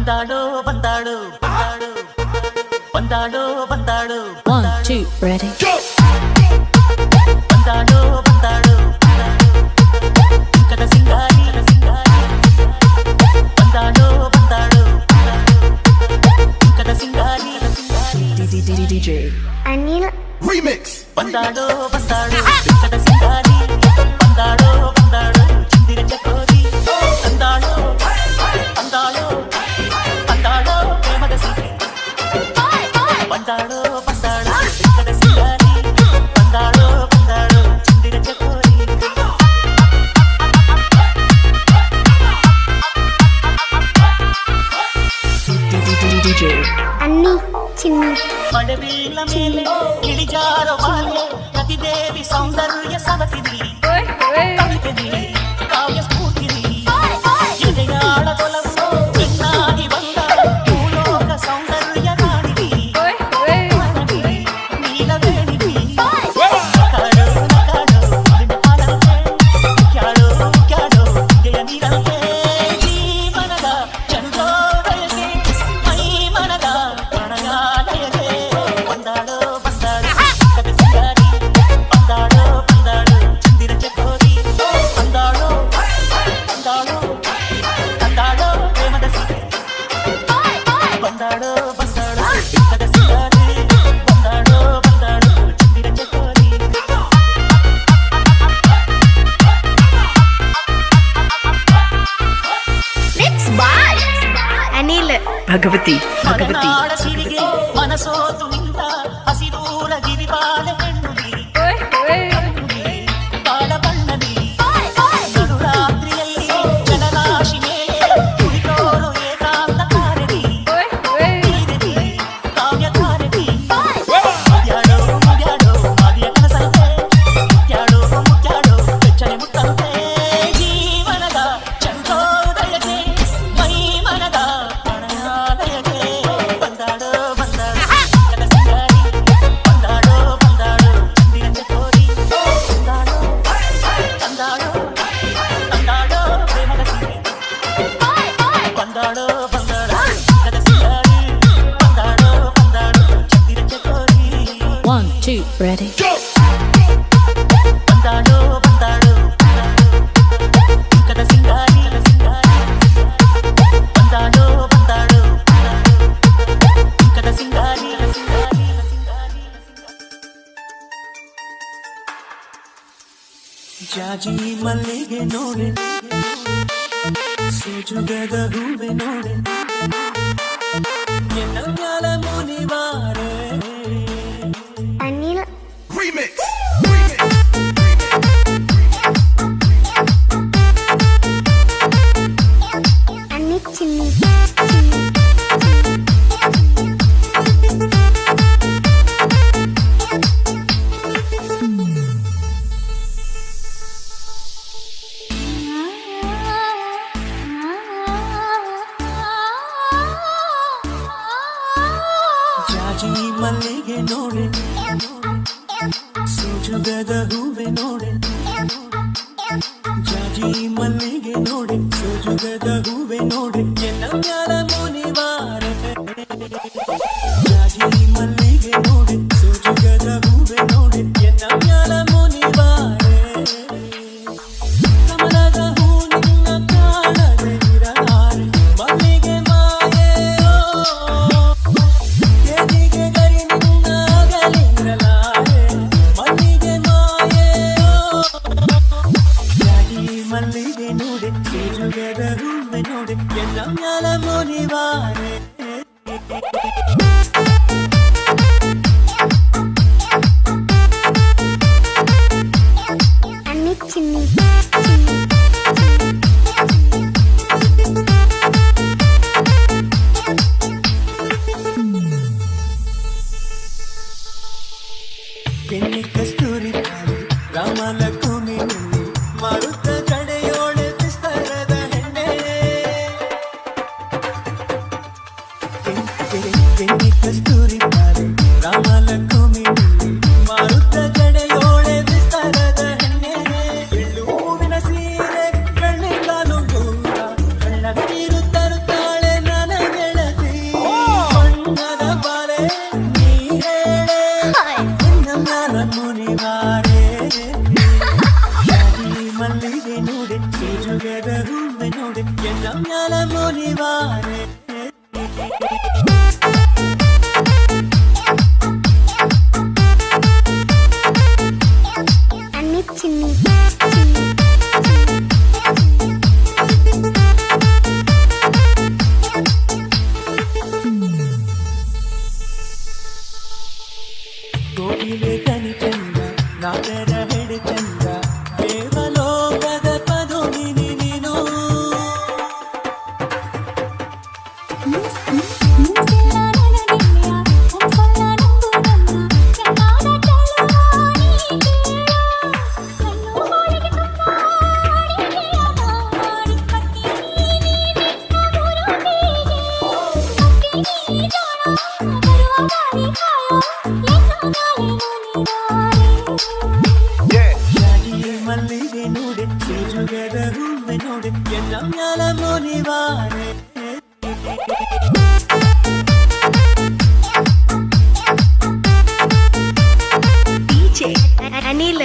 ಬಂದಾಳು ಬಂದಾಳು ಬಂದಾಳು ಬಂದಾಳು ಬಂದಾಳು 1 2 ready ಬಂದಾಳು ಬಂದಾಳು ಕದ ಸಿಂಗಾರಿ ಬಂದಾಳು ಬಂದಾಳು ಕದ ಸಿಂಗಾರಿ DJ Anil Remix. ಬಂದಾಳು ಬಂದಾಳು ಕದ ಸಿಂಗಾರಿ ಬಂದಾಳು ಬಂದಾಳು ಚಿಂದಿರ ಚಕೋರಿ ಬಂದಾಳು ಬಂದಾಳು ಬಂದಾಳು ಪ್ರೇಮದ ಸೀತೆ ಬಂದಾಳು ಬಂದಾಳು ಕದ ಸಿಂಗಾರಿ ಬಂದಾಳು ಬಂದಾಳು ಚಿಂದಿರ ಚಕೋರಿ DJ ಅನ್ನಿ ಚಿನ್ನಿ ಮಡವಿಲ ಮೇಲೆ ಇಳಿಜಾರೋ ಬಾಲೆ ನದಿದೇವಿ ಸೌಂದರ್ಯ ಸವತಿರಿ ಕವಿತೆರಿ ಕಾವ್ಯ ಸ್ಫೂರ್ತಿರಿ ಎದೆಯಾಳದೊಲವು ಚೆನ್ನಾಗಿ ಬಂದ ಭೂಲೋಕ ಸೌಂದರ್ಯ ಕಾಣಿರಿ ನೀಲವೇಣಿರಿ ಕಾಡು ನಕಾಡು ನಿನ್ನ ಪಾಲಂತೆ ಕ್ಯಾಡೋ ಕ್ಯಾಡೋ ಜಯ ನೀರಂತೆ ಜೀವನದ ಚಂದ್ರೋದಯಕ್ಕೆ ಮೈ ಮನದ ಪ್ರಣಯಾಲಯಕ್ಕೆ ಬಂದಾಳು ಬಂದಾಳು ಕದ ಸಿಂಗಾರಿ ಬಂದಾಳು ಬಂದಾಳು ಚಂದಿರ ಚಕೋರಿ ಬಂದಾಳು ಬಂದಾಳು ಬಂದಾಳು ಪ್ರೇಮದ ಸೀತೆ ಬಂದಾಳು ಬಂದಾಳು ಕದ ಸಿಂಗಾರಿ ಬಂದಾಳು ಬಂದಾಳು ಚಂದಿರ ಚಕೋರಿ ಮಿಕ್ಸ್ ಬಾಯ್ ಅನಿಲ್ Bhagavati ಮಲೆನಾಡ ಸಿರಿಗೆ ಮನಸೋತು ನಿಂತ ಹಸಿರೂರ ಗಿರಿಬಾಲೆ ಹೆಣ್ಣುಡಿ ಬಾಳ ಬಣ್ಣದಿ ನಡುರಾತ್ರಿಯಲ್ಲಿ ಜನರಾಶಿ ಮೇಲೆ ಕುಳಿತೋರು ಏಕಾಂತ ಕಾರಡಿ ಕಾವ್ಯ ಕಾರಡಿ ಮುಗ್ಯಾಡೋ ಮುಗ್ಯಾಡೋ ಮಾದಿಯ ಕನಸಂತೆ ಮುಗ್ಯಾಡೋ ಮುಗ್ಯಾಡೋ ಬೆಚ್ಚನೆ ಮುಟ್ಟಂತೆ ಜೀವನದ ಚಂದ್ರೋದಯಕ್ಕೆ ಮೈ ಮನದ ಪ್ರಣಯಾಲಯಕ್ಕೆ ಬಂದಾಳು ಬಂದಾಳು ಕದ ಸಿಂಗಾರಿ ಬಂದಾಳು ಬಂದಾಳು ಚಂದಿರ ಚಕೋರಿ ಬಂದಾಳು ಬಂದಾಳು ಬಂದಾಳು ಪ್ರೇಮದ ಸೀತೆ ಬಂದಾಳು ಬಂದಾಳು ಕದ ಸಿಂಗಾರಿ ಬಂದಾಳು ಬಂದಾಳು ಚಂದಿರ ಚಕೋರಿ 1 2 ready ಬಂದಾಳು ಬಂದಾಳು ಕದ ಸಿಂಗಾರಿ ಬಂದಾಳು ಬಂದಾಳು ಕದ ಸಿಂಗಾರಿ ಜಾಜಿ ಮಲ್ಲಿಗೆ ನೋಡೆ ಸೋಜುಗದ ಹೂವೆ ನೋಡೆ ಎನ್ನಗಾಲ ಮುನಿವಾರೆ ಅನಿಲ್ Remix. ಅನ್ನಿ ಚಿನ್ನಿ ಜಾಜಿ ಮಲ್ಲಿಗೆ ನೋಡೆ ಸೋಜುಗದ ಹೂವೆ ನೋಡೆ ಜಾಜಿ ಮಲ್ಲಿಗೆ ನೋಡೆ ಸೋಜುಗದ ಹೂವೆ ನೋಡೆ ಎಲ್ಲ ಮ್ಯಾಲ ಮುನಿವಾರೆ ಜಾಜಿ ಮಲ್ಲಿಗೆ ನೋಡೆ ಸೋಜುಗದ ಹೂವೆ ನೋಡೆ ಎಲ್ಲ ಮ್ಯಾಲ ಮುನಿವಾರೆ ಕಮಲದ ಹೂ ನಿನ್ನ ಕಾಣದೆ ಇರಲಾರೆ ಮಲ್ಲಿಗೆ ಮಾಯೆಯೋ ಎದಿಗೆ ಗರಿ ನಿನ್ನಾಗಲಿರಲಾರೆ ಮಲ್ಲಿಗೆ ಮಾಯೆಯೋ ಜಾಜಿ ಮಲ್ಲಿಗೆ ನೋಡೆ ಸೋಜುಗದ ಹೂವೆ ನೋಡೆ ಎಲ್ಲ ಮ್ಯಾಲ ಮುನಿವಾರೆ ಕೋಗಿಲೆ ಕನಿ ಚಂದ ನಾಗರ ಹೆಡೆ ಚಂದ ದೇವಲೋಕದ ಪದೋನಿ ನೀನು ಜಾಜಿಯ ಮಲ್ಲಿಗೆ ನೋಡಿ ಸೂಜುಗದ ಹೂವೆ ನೋಡಿ ಎಲ್ಲ ಮ್ಯಾಲ ಮುನಿವಾರೆ DJ ಅನಿಲ್